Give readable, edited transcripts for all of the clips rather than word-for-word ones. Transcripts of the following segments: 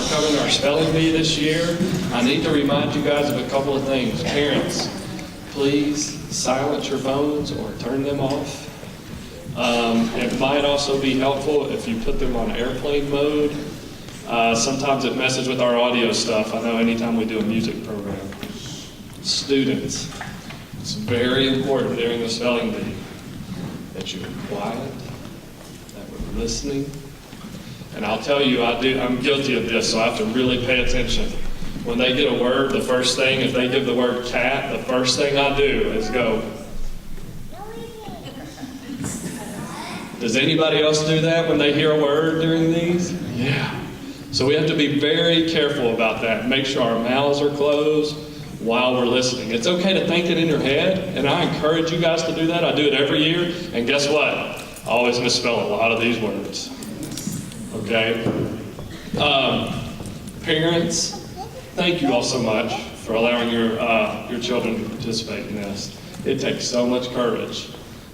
overcoming our spelling bee this year, I need to remind you guys of a couple of things. Parents, please silence your phones or turn them off. It might also be helpful if you put them on airplane mode. Sometimes it messes with our audio stuff. I know anytime we do a music program. Students, it's very important during the spelling bee that you're quiet, that we're listening. And I'll tell you, I'm guilty of this, so I have to really pay attention. When they get a word, the first thing, if they give the word cat, the first thing I do is go. Does anybody else do that when they hear a word during these? Yeah. So we have to be very careful about that. Make sure our mouths are closed while we're listening. It's okay to think it in your head, and I encourage you guys to do that. I do it every year, and guess what? I always misspell a lot of these words. Okay? Parents, thank you all so much for allowing your children to participate in this. It takes so much courage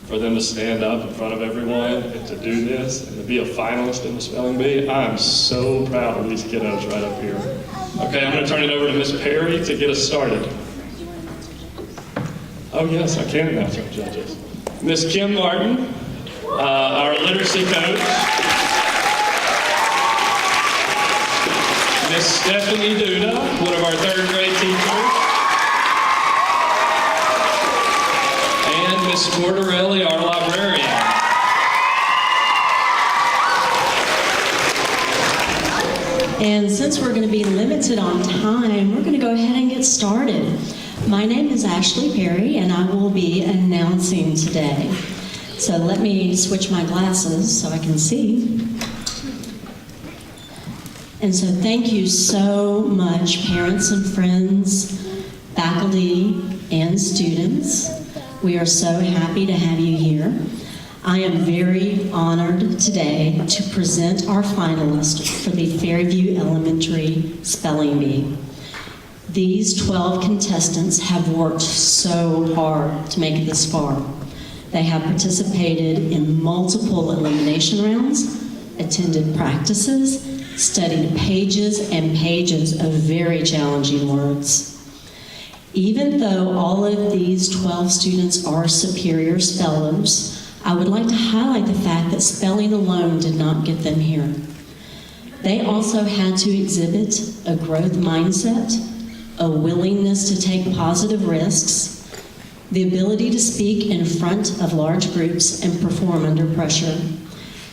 for them to stand up in front of everyone and to do this and to be a finalist in the spelling bee. I'm so proud of these kiddos right up here. Okay, I'm going to turn it over to Miss Perry to get us started. Oh yes, I can announce our judges. Miss Kim Martin, our literacy coach. Miss Stephanie Duda, one of our third grade teachers. And Miss Scordarelli, our librarian. And since we're going to be limited on time, we're going to go ahead and get started. My name is Ashley Perry, and I will be announcing today. So let me switch my glasses so I can see. And so thank you so much, parents and friends, faculty, and students. We are so happy to have you here. I am very honored today to present our finalists for the Fairview Elementary Spelling Bee. These 12 contestants have worked so hard to make it this far. They have participated in multiple elimination rounds, attended practices, studied pages and pages of very challenging words. Even though all of these 12 students are superior spellers, I would like to highlight the fact that spelling alone did not get them here. They also had to exhibit a growth mindset, a willingness to take positive risks, the ability to speak in front of large groups and perform under pressure.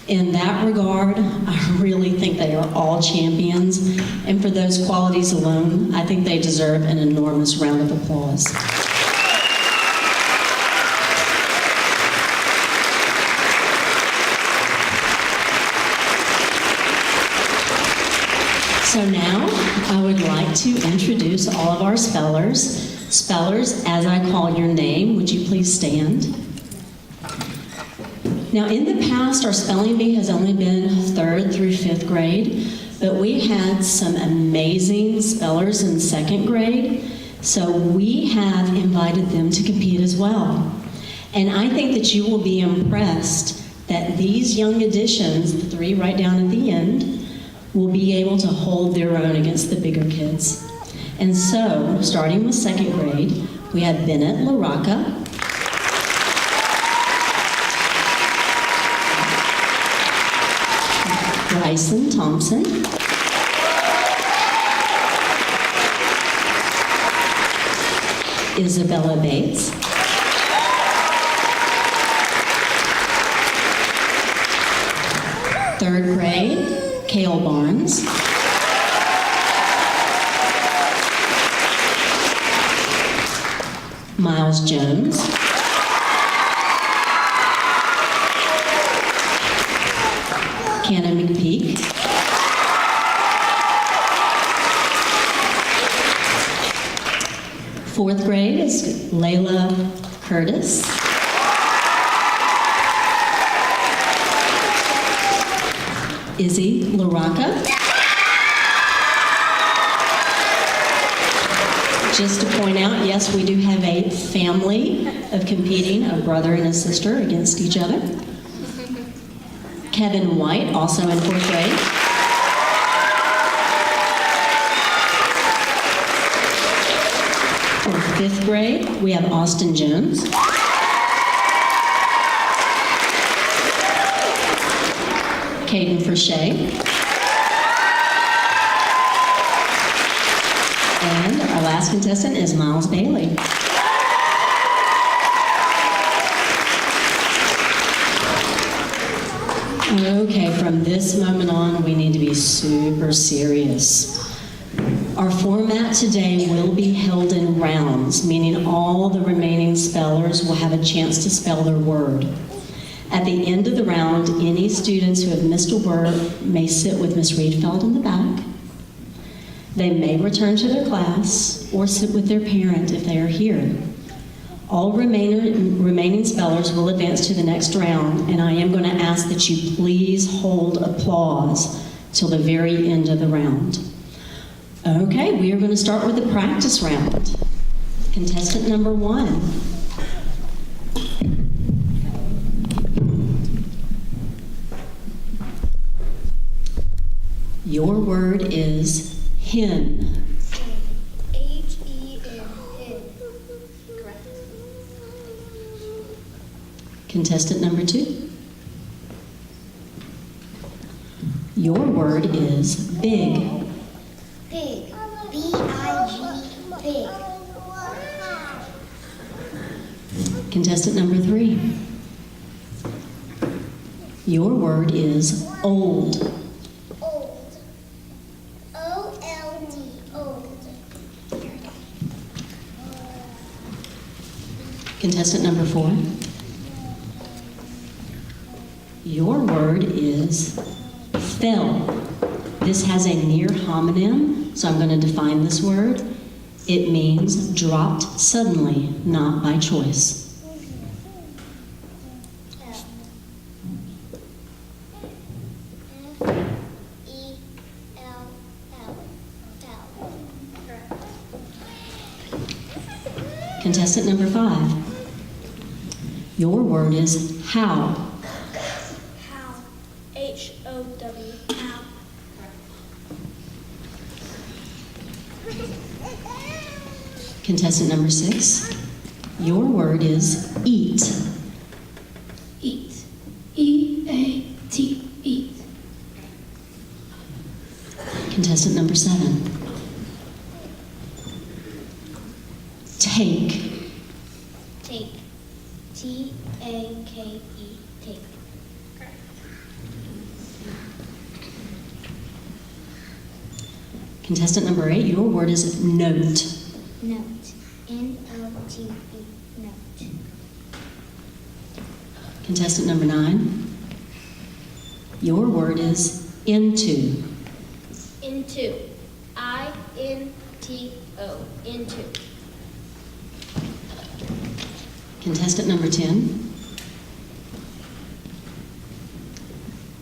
In that regard, I really think they are all champions, and for those qualities alone, I think they deserve an enormous round of applause. So now, I would like to introduce all of our spellers. Spellers, as I call your name, would you please stand? Now, in the past, our spelling bee has only been 3rd through 5th grade, but we had some amazing spellers in 2nd grade, so we have invited them to compete as well. And I think that you will be impressed that these young additions, the 3 right down at the end, will be able to hold their own against the bigger kids. And so, starting with 2nd grade, we have Bennett LaRocca, Bryson Thompson, Isabella Bates, third grade, Cale Barnes, Miles Jones, Canna McPeak, fourth grade is Layla Curtis, Izzy LaRocca. Just to point out, yes, we do have a family of competing, a brother and a sister against each other. Kevin White, also in 4th grade. fifth grade, we have Austin Jones. Caden Frichet. And our last contestant is Miles Bailey. Okay, from this moment on, we need to be super serious. Our format today will be held in rounds, meaning all the remaining spellers will have a chance to spell their word. At the end of the round, any students who have missed a word may sit with Ms. Riedfeld in the back. They may return to their class or sit with their parent if they are here. All remaining spellers will advance to the next round, and I am going to ask that you please hold applause till the very end of the round. Okay, we are going to start with the practice round. Contestant number 1. Your word is hen. H-E-N, hen. Correct. Contestant number 2. Your word is big. Pig. B-I-G, pig. Contestant number 3. Your word is old. Old. O-L-D, old. Contestant number 4. Your word is fell. This has a near homonym, so I'm going to define this word. It means dropped suddenly, not by choice. F-E-L-L. Fell. Correct. Contestant number 5. Your word is how. How. H-O-W. How. Contestant number 6. Your word is eat. Eat. E-A-T. Eat. Contestant number 7. Take. Take. T-A-K-E. Take. Correct. Contestant number 8. Your word is note. Note. N-O-T-E. Note. Contestant number 9. Your word is into. Into. I-N-T-O. Into. Contestant number 10.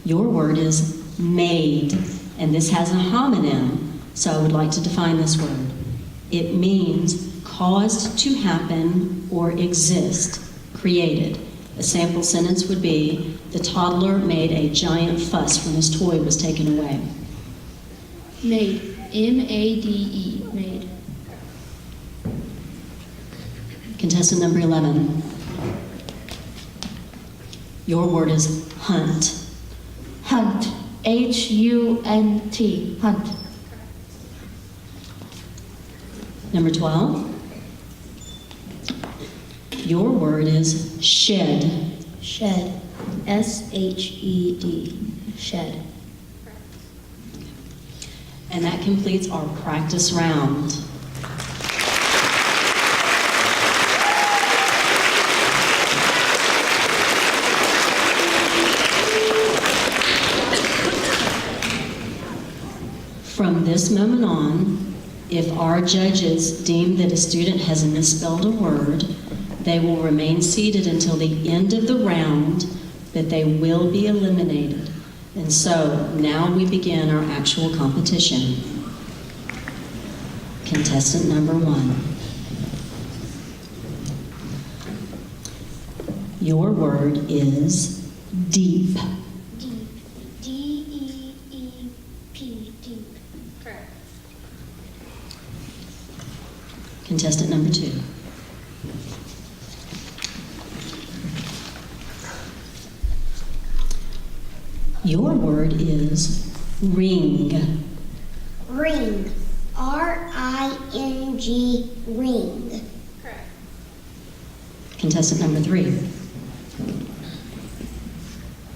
Your word is made, and this has a homonym, so I would like to define this word. It means caused to happen or exist, created. A sample sentence would be, the toddler made a giant fuss when his toy was taken away. Made. M-A-D-E. Made. Contestant number 11. Your word is hunt. Hunt. H-U-N-T. Hunt. Number 12. Your word is shed. Shed. S-H-E-D. Shed. And that completes our practice round. From this moment on, if our judges deem that a student has misspelled a word, they will remain seated until the end of the round, but they will be eliminated. And so now we begin our actual competition. Contestant number 1. Your word is deep. Deep. D-E-E-P. Deep. Correct. Contestant number 2. Your word is ring. Ring. R-I-N-G. Ring. Contestant number 3.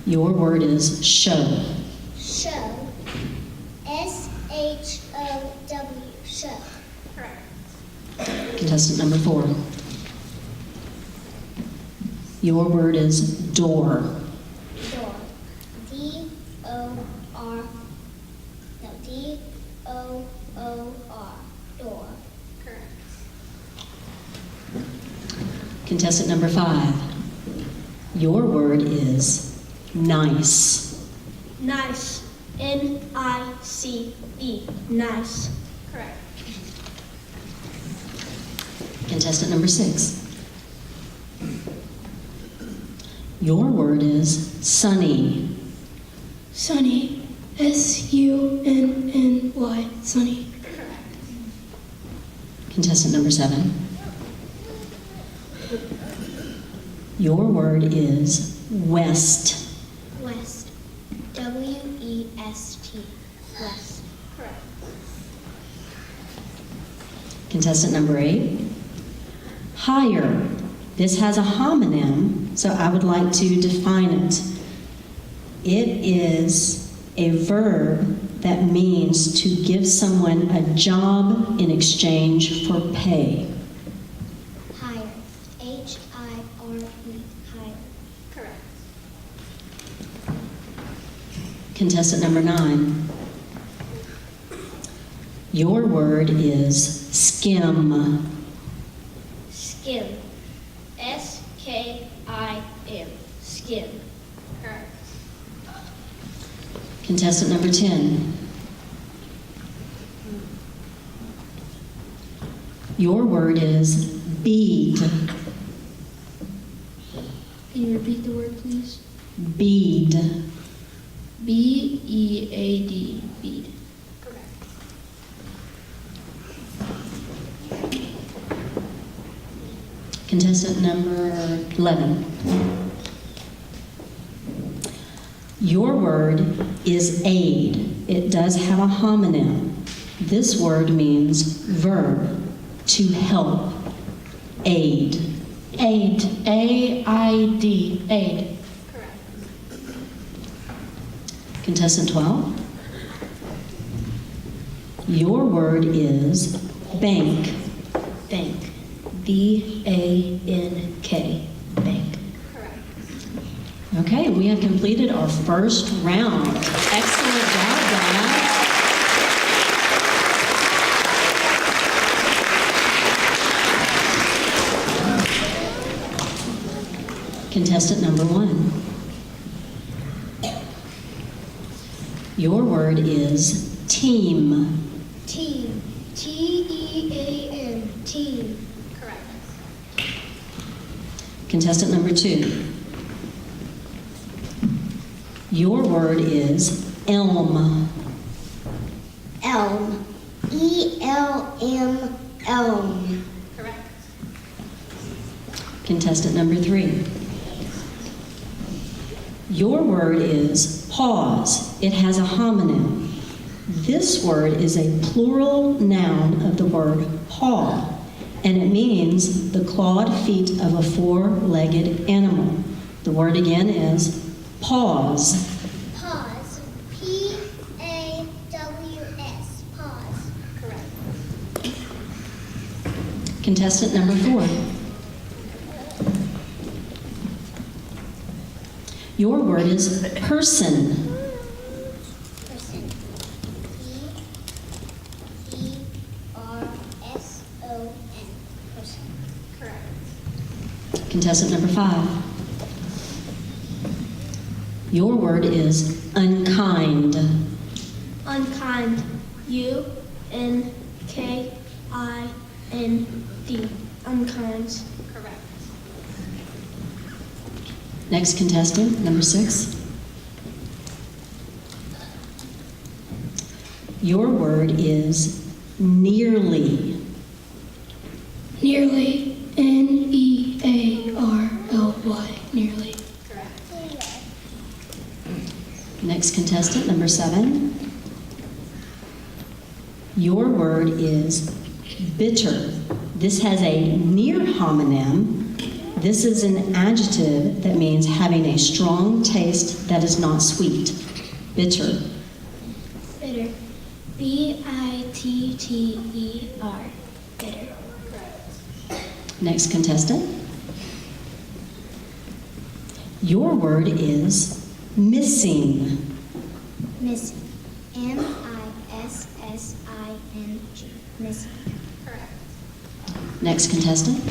Your word is show. Show. S-H-O-W. Show. Contestant number 4. Your word is door. Door. D-O-R. No, D-O-O-R. Door. Contestant number 5. Your word is nice. Nice. N-I-C-E. Nice. Correct. Contestant number 6. Your word is sunny. Sunny. S-U-N-N-Y. Sunny. Contestant number 7. Your word is west. West. W-E-S-T. West. Contestant number 8. Higher. This has a homonym, so I would like to define it. It is a verb that means to give someone a job in exchange for pay. Higher. H-I-R-E. Higher. Contestant number 9. Your word is skim. Skim. S-K-I-M. Skim. Correct. Contestant number 10. Your word is bead. Can you repeat the word, please? Bead. B-E-A-D. Bead. Contestant number 11. Your word is aid. It does have a homonym. This word means verb, to help. Aid. Aid. A-I-D. Aid. Contestant 12. Your word is bank. Bank. B-A-N-K. Bank. Okay, we have completed our first round. Excellent job, guys. Contestant number 1. Your word is team. Team. T-E-A-M. Team. Contestant number 2. Your word is elm. Elm. E-L-M. Elm. Contestant number 3. Your word is pause. It has a homonym. This word is a plural noun of the word paw, and it means the clawed feet of a four-legged animal. The word again is pause. Pause. P-A-W-S. Pause. Contestant number 4. Your word is person. Person. P-E-R-S-O-N. Person. Contestant number 5. Your word is unkind. Unkind. U-N-K-I-N-D. Unkind. Correct. Next contestant, number 6. Your word is nearly. Nearly. Nearly. Nearly. Next contestant, number 7. Your word is bitter. This has a near homonym. This is an adjective that means having a strong taste that is not sweet. Bitter. Bitter. B-I-T-T-E-R. Bitter. Next contestant. Your word is missing. Missing. M-I-S-S-I-N-G. Missing. Correct. Next contestant.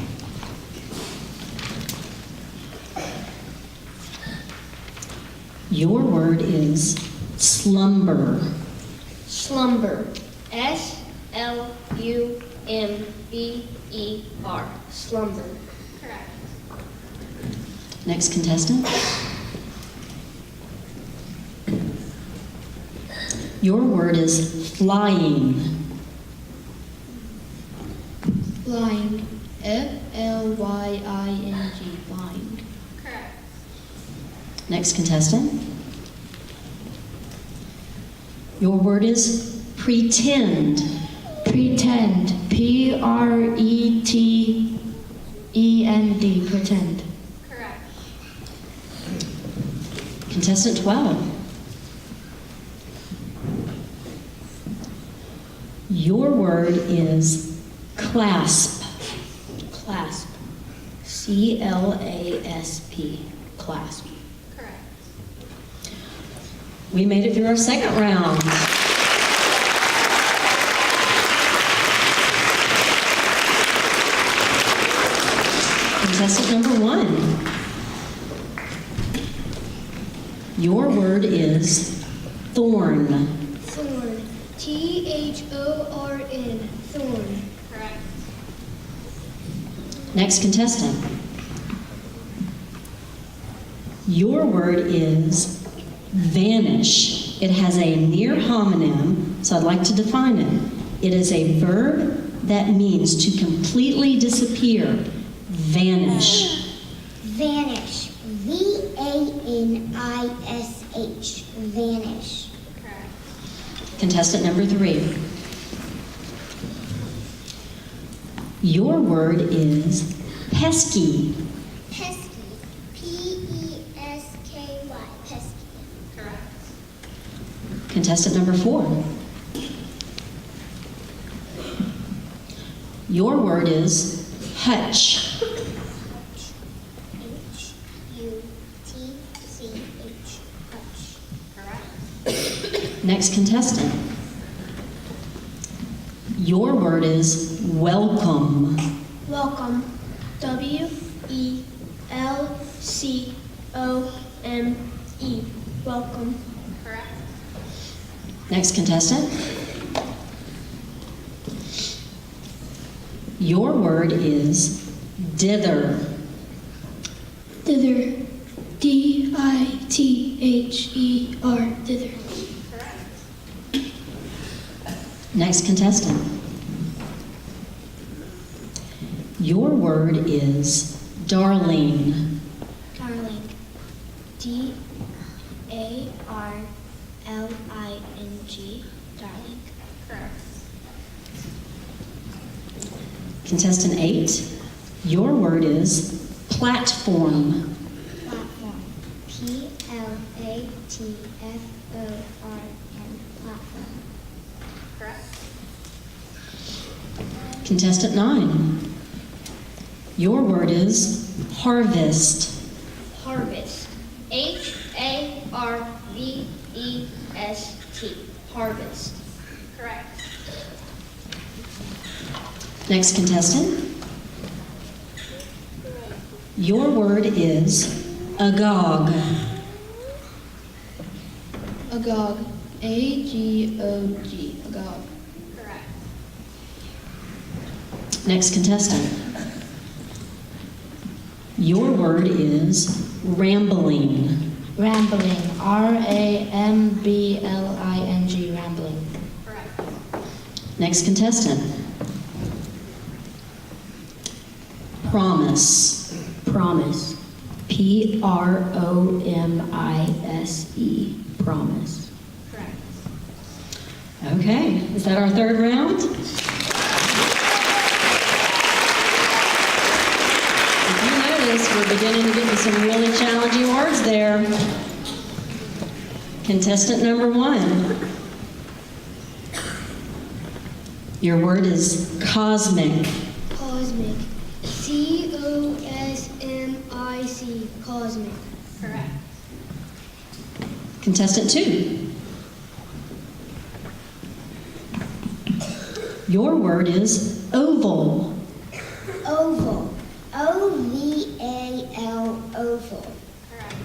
Your word is slumber. Slumber. S-L-U-M-B-E-R. Slumber. Correct. Next contestant. Your word is flying. Flying. F-L-Y-I-N-G. Flying. Correct. Next contestant. Your word is pretend. Pretend. P-R-E-T-E-N-D. Pretend. Correct. Contestant 12. Your word is clasp. Clasp. C-L-A-S-P. Clasp. Correct. We made it through our second round. Contestant number 1. Your word is thorn. Thorn. T-H-O-R-N. Thorn. Correct. Next contestant. Your word is vanish. It has a near homonym, so I'd like to define it. It is a verb that means to completely disappear. Vanish. Vanish. V-A-N-I-S-H. Vanish. Correct. Contestant number 3. Your word is pesky. Pesky. P-E-S-K-Y. Pesky. Correct. Contestant number 4. Your word is hutch. H-U-T-C-H. Hutch. Correct. Next contestant. Your word is welcome. Welcome. W-E-L-C-O-M-E. Welcome. Correct. Next contestant. Your word is dither. Dither. D-I-T-H-E-R. Dither. Correct. Next contestant. Your word is darling. Darling. D-A-R-L-I-N-G. Darling. Correct. Contestant 8. Your word is platform. Platform. P-L-A-T-F-O-R-M. Platform. Correct. Contestant 9. Your word is harvest. Harvest. H-A-R-V-E-S-T. Harvest. Correct. Next contestant. Your word is agog. Agog. A-G-O-G. Agog. Correct. Next contestant. Your word is rambling. Rambling. R-A-M-B-L-I-N-G. Rambling. Correct. Next contestant. Promise. Promise. Promise. Promise. Correct. Okay, is that our third round? If you notice, we're beginning to get to some really challenging words there. Contestant number 1. Your word is cosmic. Cosmic. C-O-S-M-I-C. Cosmic. Correct. Contestant 2. Your word is oval. Oval. O-V-A-L. Oval. Correct.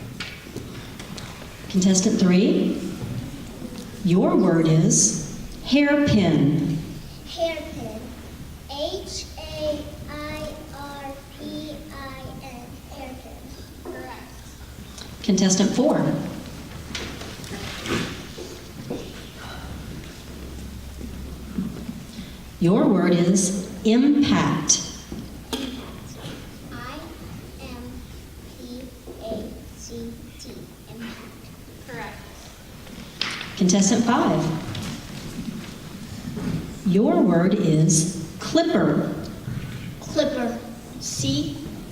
Contestant 3. Your word is hairpin. Hairpin. H-A-I-R-P-I-N. Hairpin. Correct. Contestant 4. Your word is impact. I-M-P-A-C-T. Impact. Correct. Contestant 5. Your word is clipper. Clipper. C-L-I-P-P-E-R.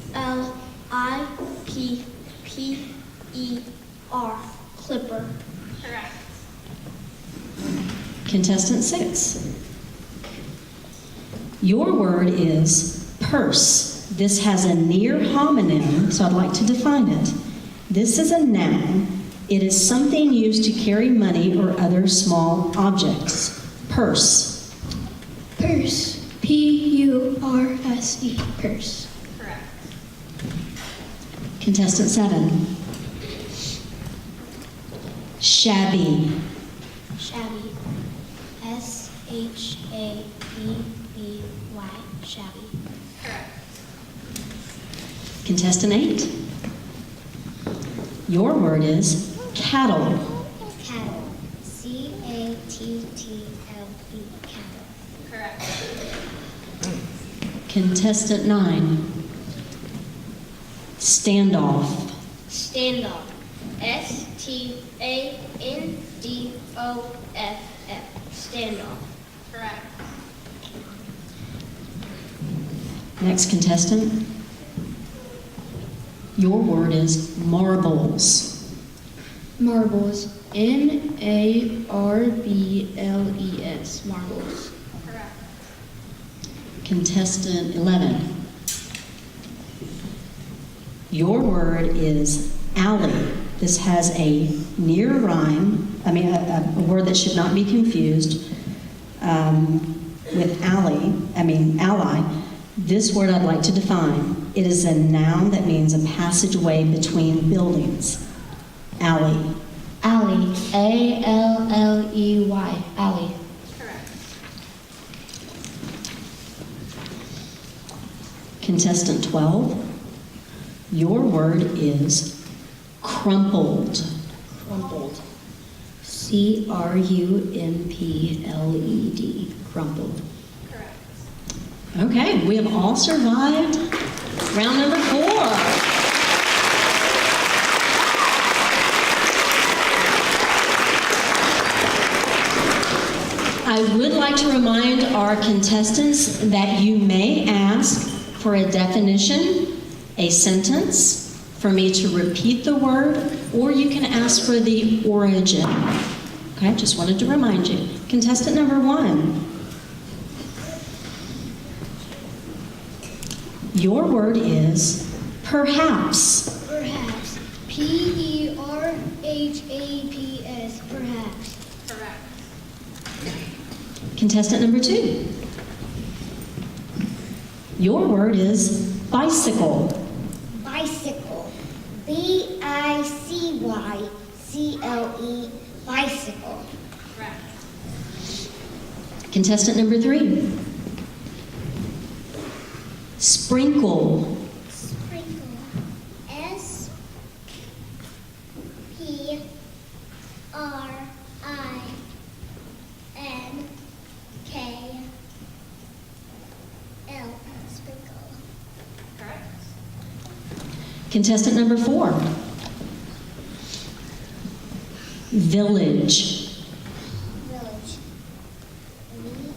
Clipper. Correct. Contestant 6. Your word is purse. This has a near homonym, so I'd like to define it. This is a noun. It is something used to carry money or other small objects. Purse. Purse. P-U-R-S-E. Purse. Correct. Contestant 7. Shabby. Shabby. S-H-A-B-B-Y. Shabby. Correct. Contestant 8. Your word is cattle. Cattle. C-A-T-T-L-E. Cattle. Correct. Contestant 9. Standoff. Standoff. S-T-A-N-D-O-F-F. Standoff. Correct. Next contestant. Your word is marbles. Marbles. M-A-R-B-L-E-S. Marbles. Correct. Contestant 11. Your word is alley. This has a near rhyme, a word that should not be confused with ally. This word I'd like to define. It is a noun that means a passageway between buildings. Alley. Alley. A-L-L-E-Y. Alley. Correct. Contestant 12. Your word is crumpled. Crumpled. C-R-U-M-P-L-E-D. Crumpled. Correct. Okay, we have all survived round number 4. I would like to remind our contestants that you may ask for a definition, a sentence, for me to repeat the word, or you can ask for the origin. Okay, just wanted to remind you. Contestant number 1. Your word is perhaps. Perhaps. P-E-R-H-A-P-S. Perhaps. Correct. Contestant number 2. Your word is bicycle. Bicycle. B-I-C-Y-C-L-E. Bicycle. Correct. Contestant number 3. Sprinkle. Sprinkle. S-P-R-I-N-K-L. Sprinkle. Correct. Contestant number 4. Village. Village. VILLAGE.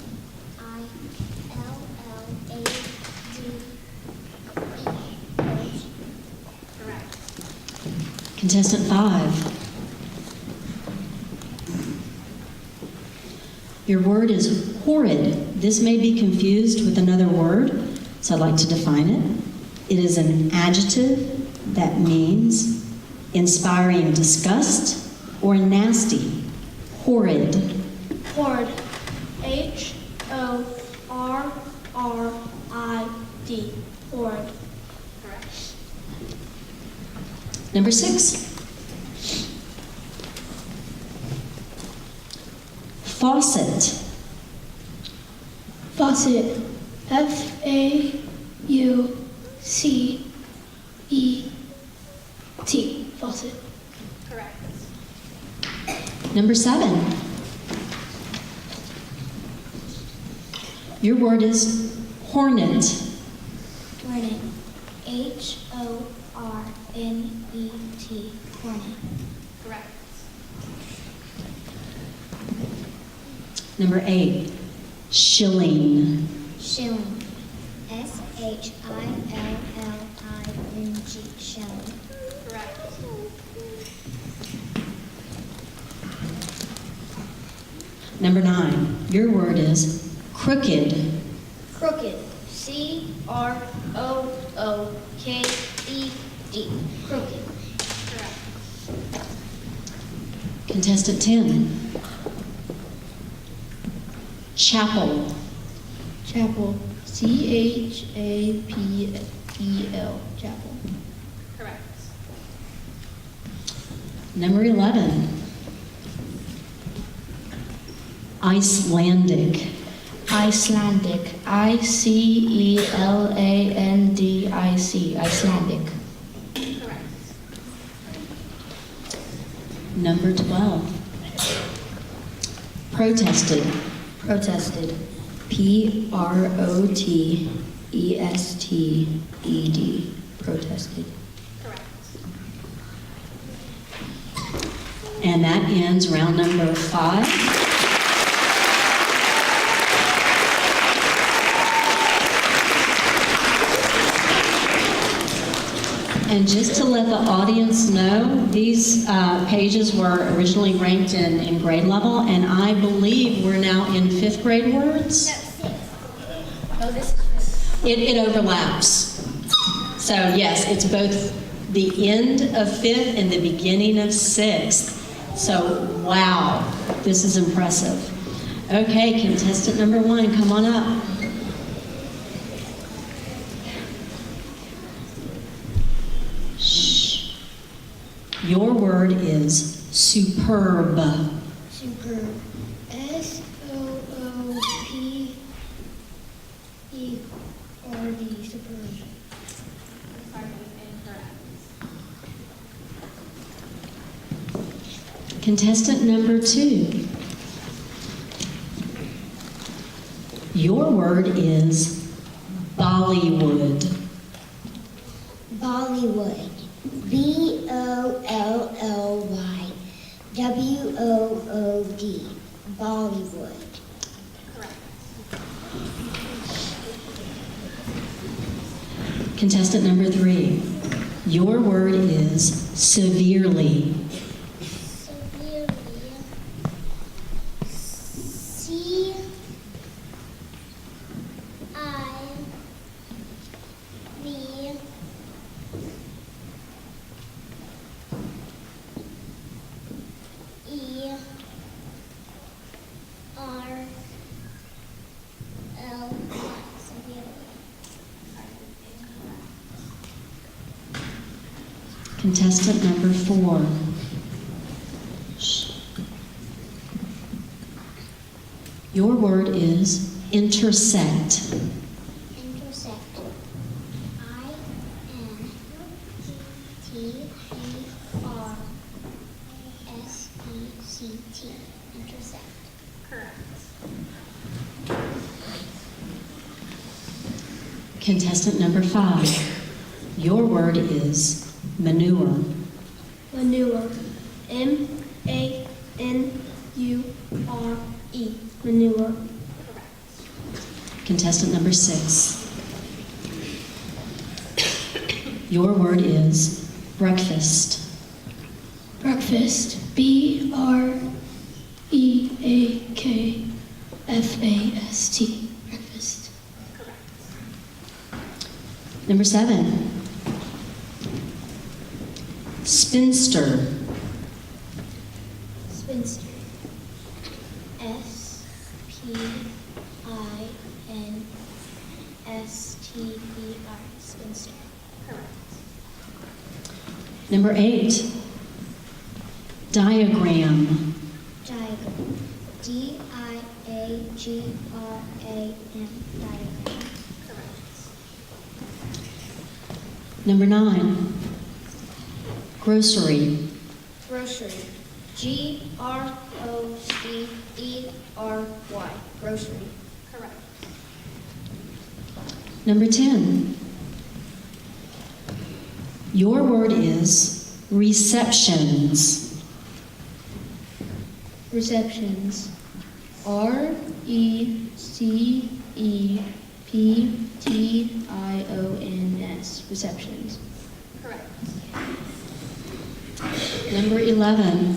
Village. Correct. Contestant 5. Your word is horrid. This may be confused with another word, so I'd like to define it. It is an adjective that means inspiring disgust or nasty. Horrid. Horrid. HORRID. Horrid. Correct. Number 6. Faucet. Faucet. FAUCET. Faucet. Correct. Number 7. Your word is hornet. Hornet. HORNET. Hornet. Correct. Number 8. Shilling. Shilling. SHILLING. Shilling. Correct. Number 9. Your word is crooked. Crooked. CROOKED. Crooked. Correct. Contestant 10. Chapel. Chapel. CHAPEL. Chapel. Correct. Number 11. Icelandic. Icelandic. ICELANDIC. Icelandic. Correct. Number 12. Protested. Protested. PROTESTED. Protested. Correct. And that ends round number 5. And just to let the audience know, these pages were originally ranked in grade level, and I believe we're now in 5th grade words. It overlaps. So yes, it's both the end of 5th and the beginning of 6th. So wow, this is impressive. Okay, contestant number 1, come on up. Shh. Your word is superb. Superb. SOOPERD. Superb. Sorry, incorrect. Contestant number 2. Your word is Bollywood. Bollywood. BOLLYWOOD. Bollywood. Correct. Contestant number 3. Your word is severely. Severely. Contestant number 4. Shh. Your word is intersect. Intersect. INTERSECT. Intersect. Correct. Contestant number 5. Your word is Manure. Manure. M-A-N-U-R-E. Manure. Contestant number 6. Your word is breakfast. Breakfast. B-R-E-A-K-F-A-S-T. Breakfast. Number 7. Spinster. Spinster. S-P-I-N-S-T-E-R. Spinster. Number 8. Diagram. Diagram. D-I-A-G-R-A-M. Diagram. Number 9. Grocery. Grocery. G-R-O-C-E-R-Y. Grocery. Number 10. Your word is receptions. Receptions. R-E-C-E-P-T-I-O-N-S. Receptions. Number 11.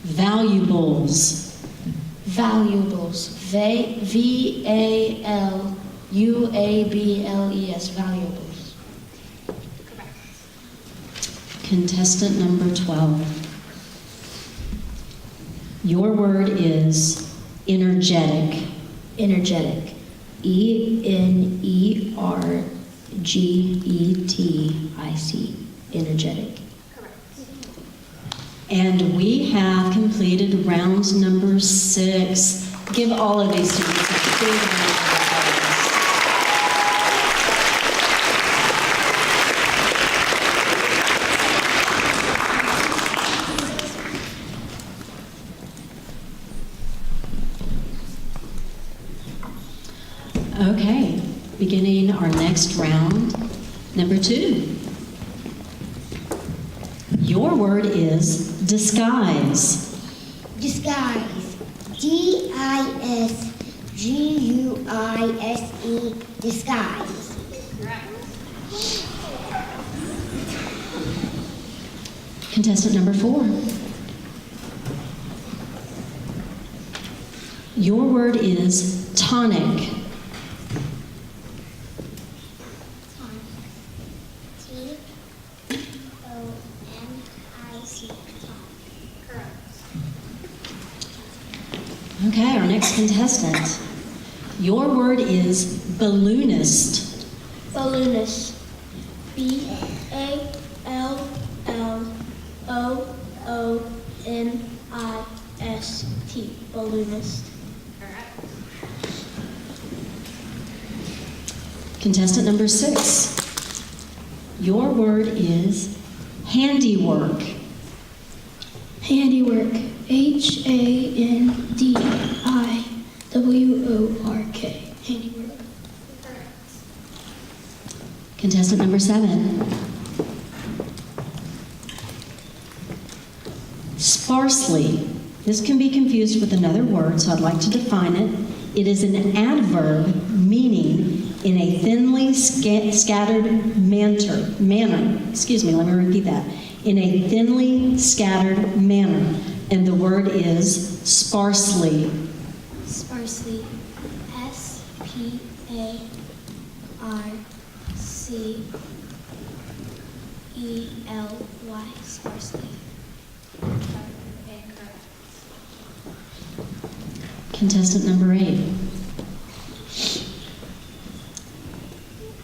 Valuables. Valuables. V-A-L-U-A-B-L-E-S. Valuables. Contestant number 12. Your word is energetic. Energetic. E-N-E-R-G-E-T-I-C. Energetic. And we have completed round number 6. Give all of these students a big round of applause. Okay, beginning our next round, number 2. Your word is disguise. Disguise. D-I-S-G-U-I-S-E. Disguise. Contestant number 4. Your word is tonic. T-O-N-I-C. Okay, our next contestant. Your word is balloonist. Balloonist. B-A-L-L-O-O-N-I-S-T. Balloonist. Contestant number 6. Your word is handiwork. Handiwork. H-A-N-D-I-W-O-R-K. Handiwork. Contestant number 7. Sparsely. This can be confused with another word, so I'd like to define it. It is an adverb meaning in a thinly scattered manner. Excuse me, let me repeat that. In a thinly scattered manner. And the word is sparsely. Sparsely. S-P-A-R-C-E-L-Y. Sparsely. Contestant number 8.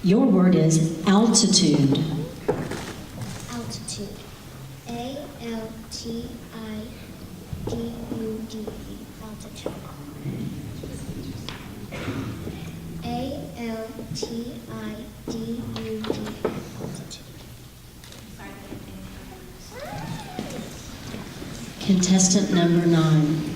Your word is altitude. Altitude. A-L-T-I-D-U-D-E. Altitude. A-L-T-I-D-U-D-E. Altitude. Contestant number 9.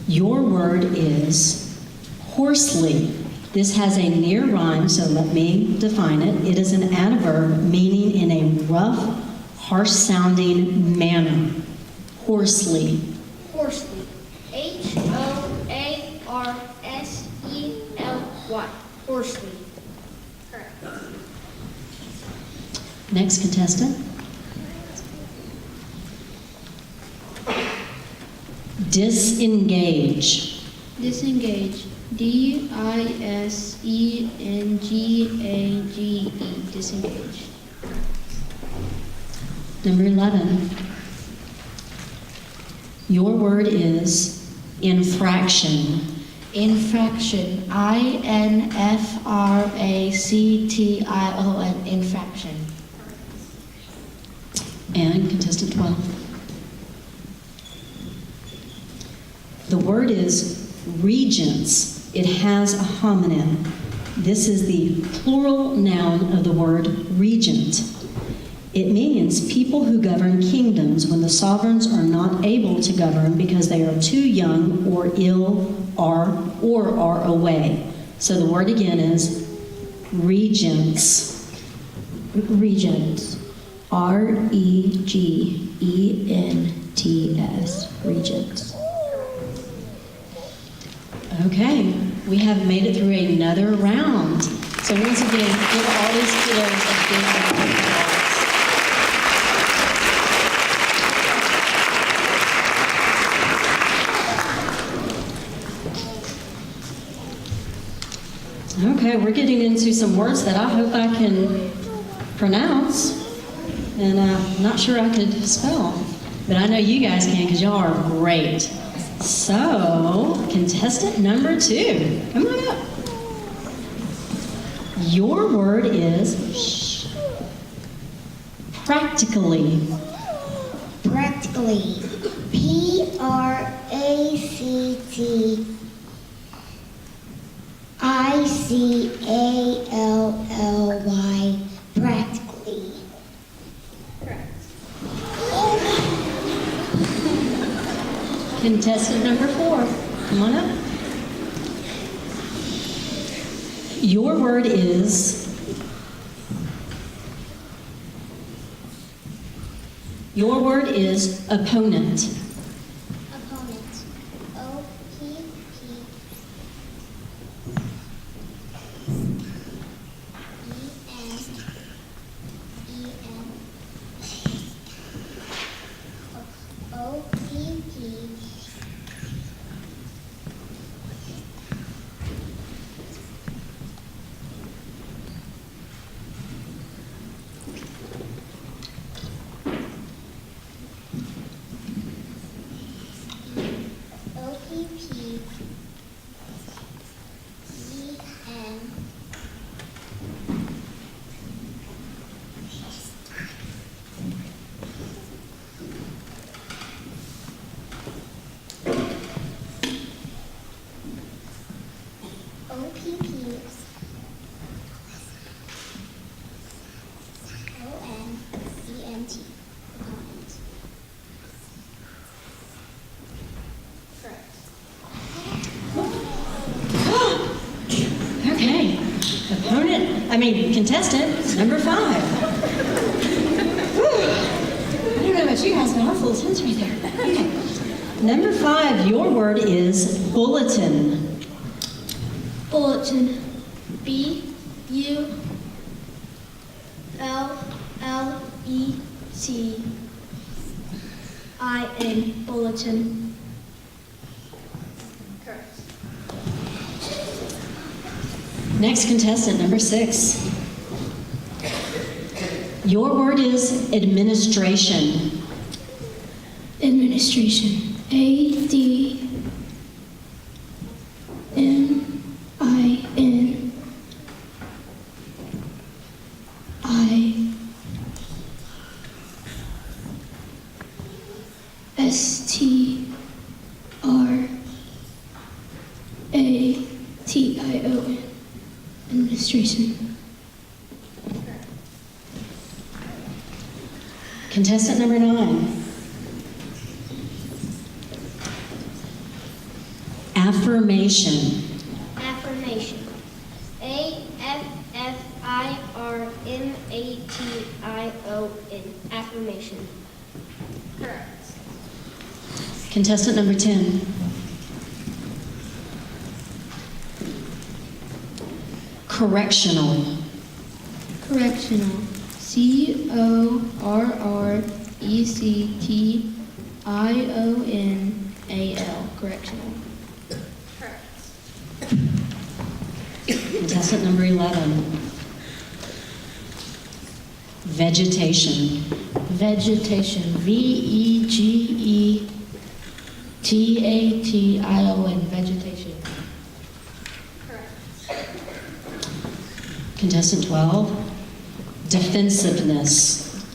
Your word is hoarsely. This has a near rhyme, so let me define it. It is an adverb meaning in a rough, harsh-sounding manner. Hoarsely. Hoarsely. Hoarsely. Hoarsely. Correct. Next contestant. Disengage. Disengage. Disengage. Disengage. Number 11. Your word is infraction. Infraction. INFRACTION. Infraction. And contestant 12. The word is regents. It has a homonym. This is the plural noun of the word regent. It means people who govern kingdoms when the sovereigns are not able to govern because they are too young or ill or are away. So the word again is regents. Regents. REGENTS. Regents. Okay, we have made it through another round. So once again, give all these kiddos a big round of applause. Okay, we're getting into some words that I hope I can pronounce, and I'm not sure I could spell, but I know you guys can because y'all are great. So, contestant number 2, come on up. Your word is practically. Practically. PRACTICALLY. Practically. Correct. Contestant number 4, come on up. Your word is opponent. Opponent. Opponent. Correct. Okay. Contestant number 5. Whew. I don't know about you guys, but I'm full of sense right there. Okay. Number 5, your word is bulletin. Bulletin. BULLETIN. Bulletin. Correct. Next contestant, number 6. Your word is administration. Administration. ADMINISTRATION. Administration. Contestant number 9. Affirmation. Affirmation. Affirmation. Correct. Contestant number 10. Correctional. Correctional. CORRECTIONAL. Correctional. Correct. Contestant number 11. Vegetation. Vegetation. VEGETATION. Vegetation. Correct. Contestant 12. Defensiveness.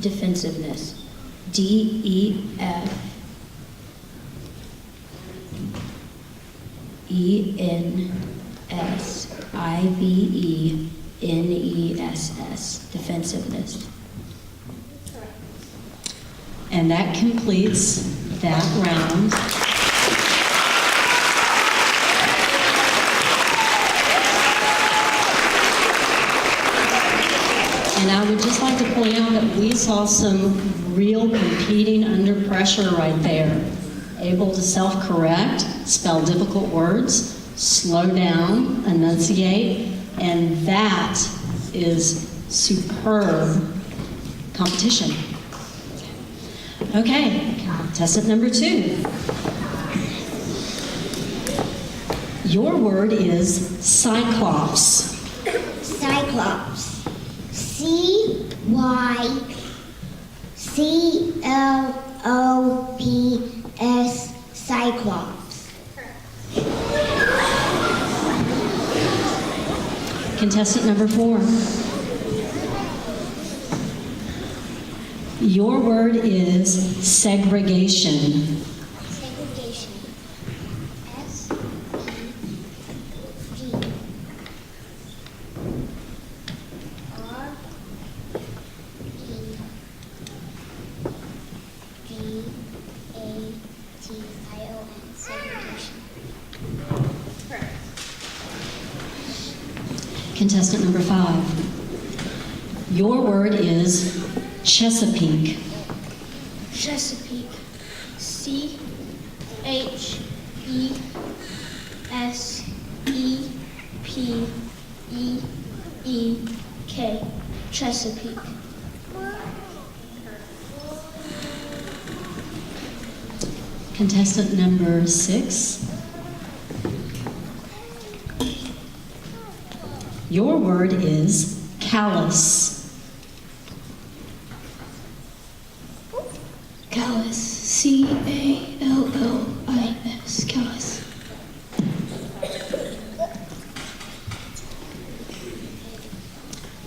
Defensiveness. DEFENSIVENESS. Defensiveness. Correct. And that completes that round. And I would just like to point out that we saw some real competing under pressure right there. Able to self-correct, spell difficult words, slow down, enunciate, and that is superb competition. Okay, contestant number 2. Your word is cyclops. Cyclops. CYCLOPS. Cyclops. Contestant number 4. Your word is segregation. Segregation. SEGREGATION. Segregation. Correct. Contestant number 5. Your word is Chesapeake. Chesapeake. CHESEPEEK. Chesapeake. Contestant number 6. Your word is callous. Callous. CALLIS. Callous.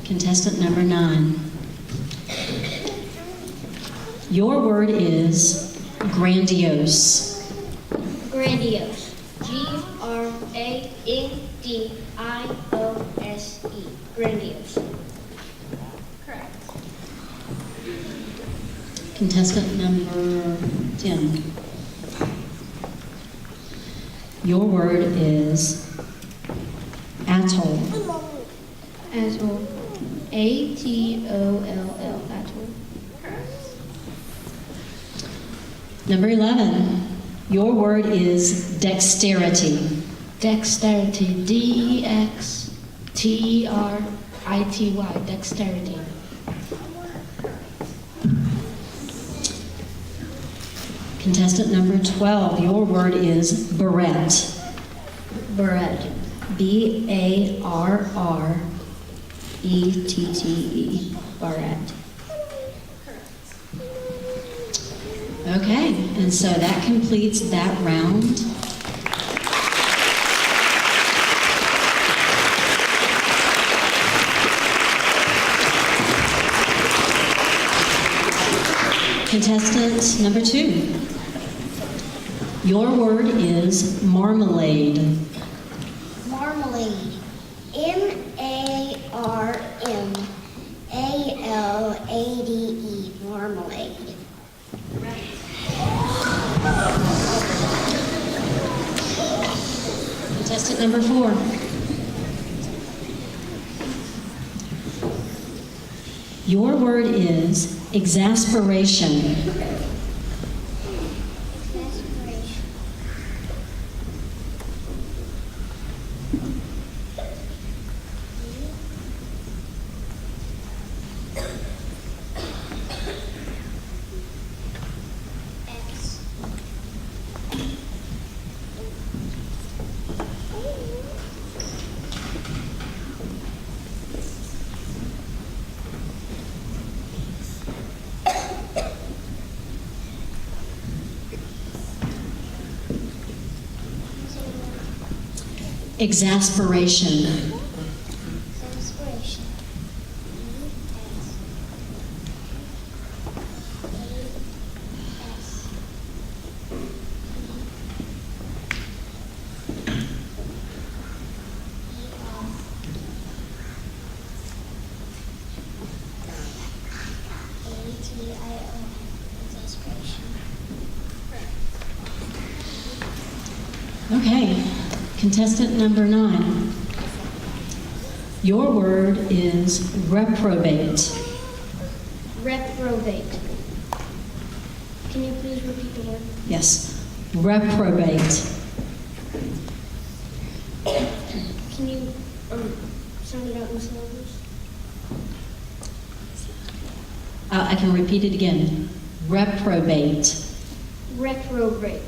Contestant number 9. Your word is grandiose. Grandiose. GRANDIOSE. Grandiose. Correct. Contestant number 10. Your word is atoll. Atoll. ATOLL. Atoll. Number 11. Your word is dexterity. Dexterity. DEXTERITY. Dexterity. Contestant number 12. Your word is barrette. Barrette. BARRETTE. Barrette. Okay, and so that completes that round. Contestant number 2. Your word is marmalade. Marmalade. MARMALADE. Marmalade. Contestant number 4. Your word is exasperation. Exasperation. X. Exasperation. Exasperation. Exasperation. Okay, contestant number 9. Your word is reprobate. Reprobate. Can you please repeat the word? Yes, reprobate. Can you sound it out in syllables? I can repeat it again. Reprobate. Reprobate.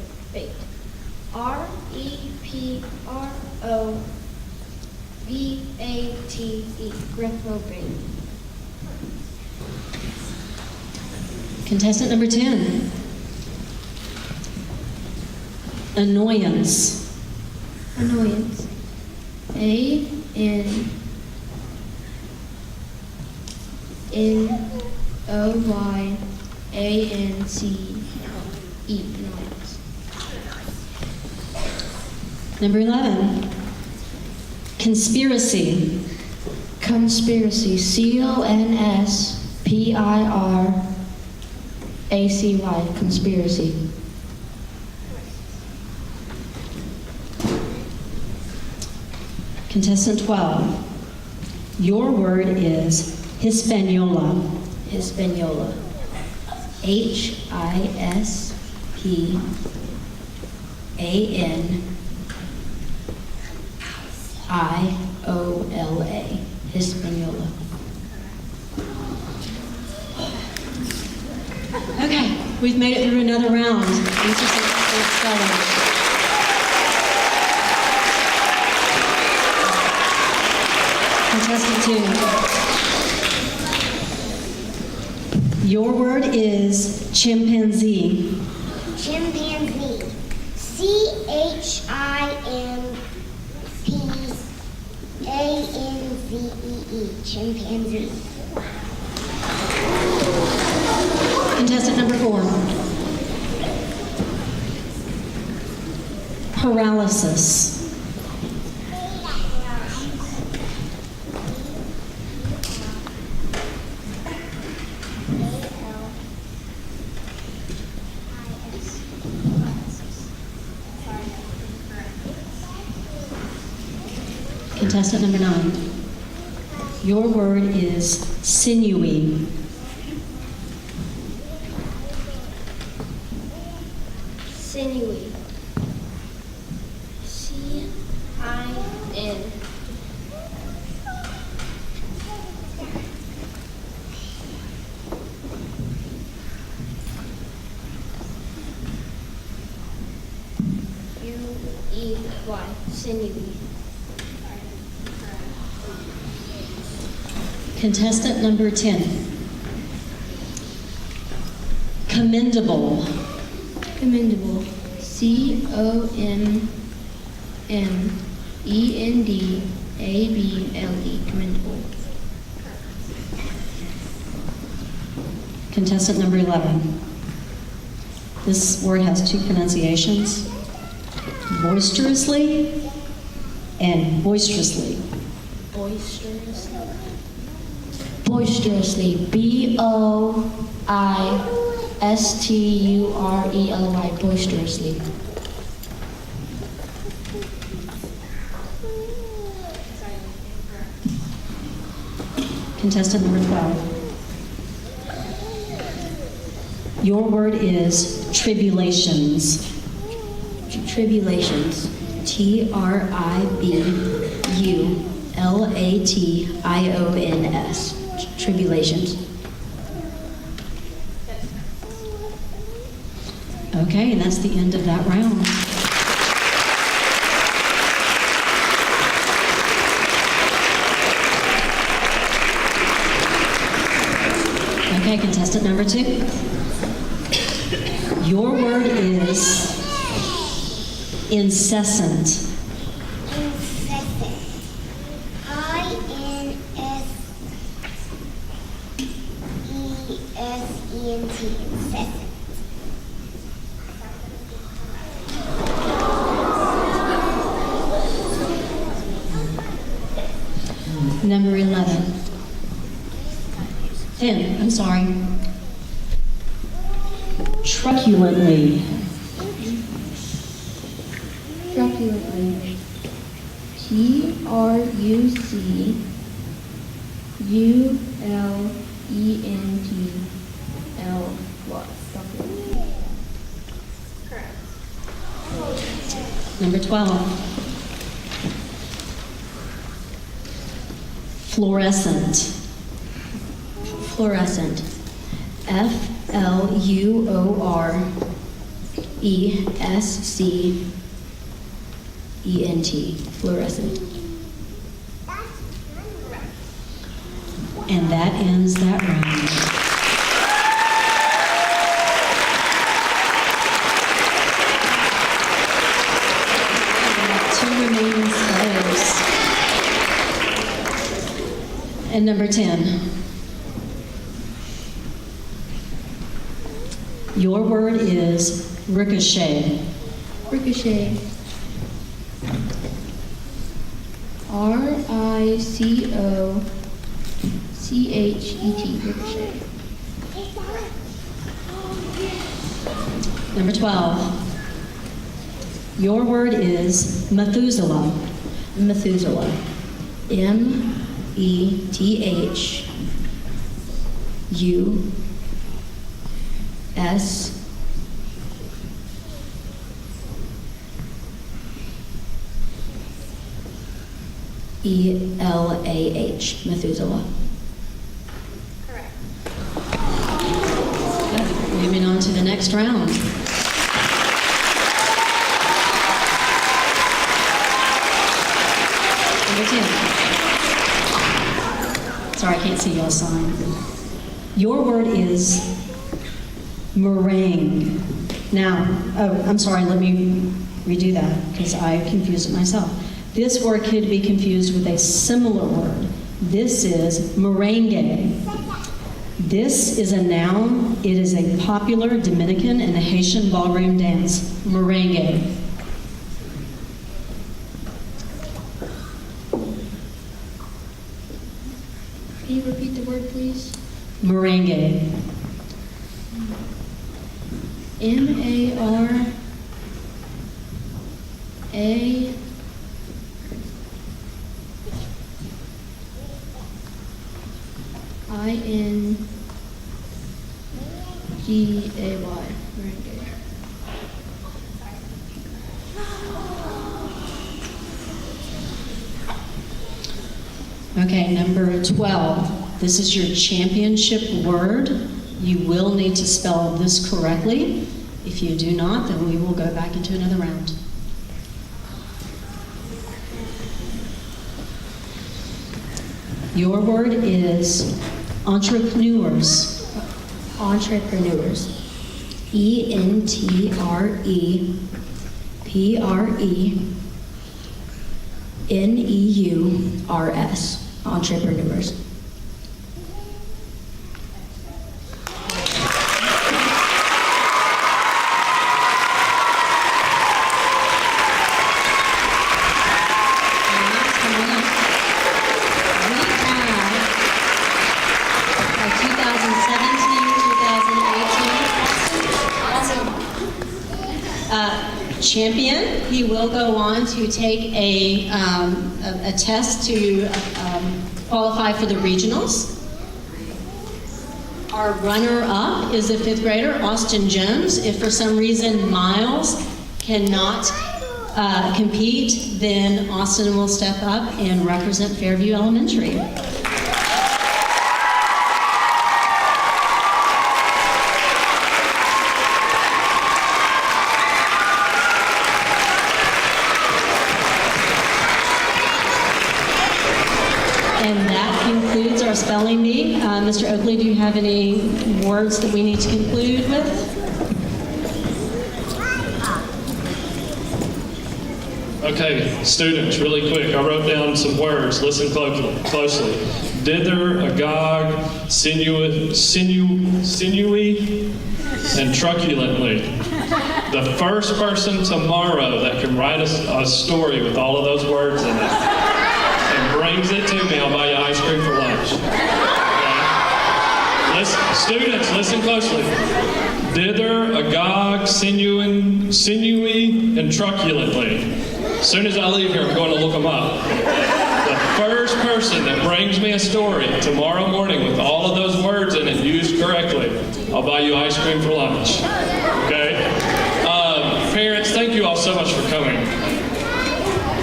R-E-P-R-O-B-A-T-E. Reprobate. Contestant number 10. Annoyance. Annoyance. A-N-N-O-Y-A-N-C-E. Annoyance. Number 11. Conspiracy. Conspiracy. C-O-N-S-P-I-R-A-C-Y. Conspiracy. Contestant 12. Your word is Hispaniola. Hispaniola. H-I-S-P-A-N-I-O-L-A. Hispaniola. Okay, we've made it through another round. These are some great spelling. Contestant 2. Your word is chimpanzee. Chimpanzee. C-H-I-M-P-A-N-Z-E-E. Chimpanzee. Contestant number 4. Paralysis. Contestant number 9. Your word is sinewy. Sinewy. C-I-N. U-E-Y. Sinewy. Contestant number 10. Commendable. Commendable. C-O-M-M-E-N-D-A-B-L-E. Commendable. Contestant number 11. This word has 2 pronunciations. Boisterously and boisterously. Boisterously. Boisterously. B-O-I-S-T-U-R-E-L-Y. Boisterously. Contestant number 12. Your word is tribulations. Tribulations. Tribulations. Tribulations. Okay, and that's the end of that round. Okay, contestant number 2. Your word is incessant. Incessant. I-N-S-E-S-E-N-T. Incessant. Number 11. 10, I'm sorry. Truculently. Truculently. Truculently. Correct. Number 12. Fluorescent. Fluorescent. Fluorescent. Fluorescent. And that ends that round. Two remaining spellers. And number 10. Your word is ricochet. Ricochet. RICOCHET. Ricochet. Number 12. Your word is Methuselah. Methuselah. METHUS ELAH. Methuselah. Correct. Moving on to the next round. Number 10. Sorry, I can't see y'all sign. Your word is meringue. Now, I'm sorry, let me redo that because I confused it myself. This word could be confused with a similar word. This is merengue. This is a noun. It is a popular Dominican and Haitian ballroom dance. Merengue. Can you repeat the word, please? Merengue. MARA INGAY. Merengue. Okay, number 12. This is your championship word. You will need to spell this correctly. If you do not, then we will go back into another round. Your word is entrepreneurs. Entrepreneurs. ENTREPRENEURS. Entrepreneurs. Champion, he will go on to take a test to qualify for the regionals. Our runner-up is a fifth grader, Austin Jones. If for some reason Miles cannot compete, then Austin will step up and represent Fairview Elementary. And that concludes our spelling bee. Mr. Oakley, do you have any words that we need to conclude with? Okay, students, really quick, I wrote down some words. Listen closely. Dither, agog, sinewy, and truculently. The first person tomorrow that can write a story with all of those words in it and brings it to me, I'll buy you ice cream for lunch. Okay? Students, listen closely. Dither, agog, sinewy, and truculently. As soon as I leave here, I'm going to look them up. The first person that brings me a story tomorrow morning with all of those words in it used correctly, I'll buy you ice cream for lunch. Okay? Parents, thank you all so much for coming.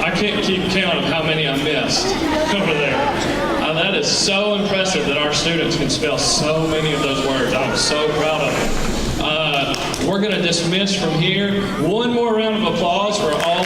I can't keep count of how many I missed over there. That is so impressive that our students can spell so many of those words. I'm so proud of them. We're going to dismiss from here. One more round of applause for all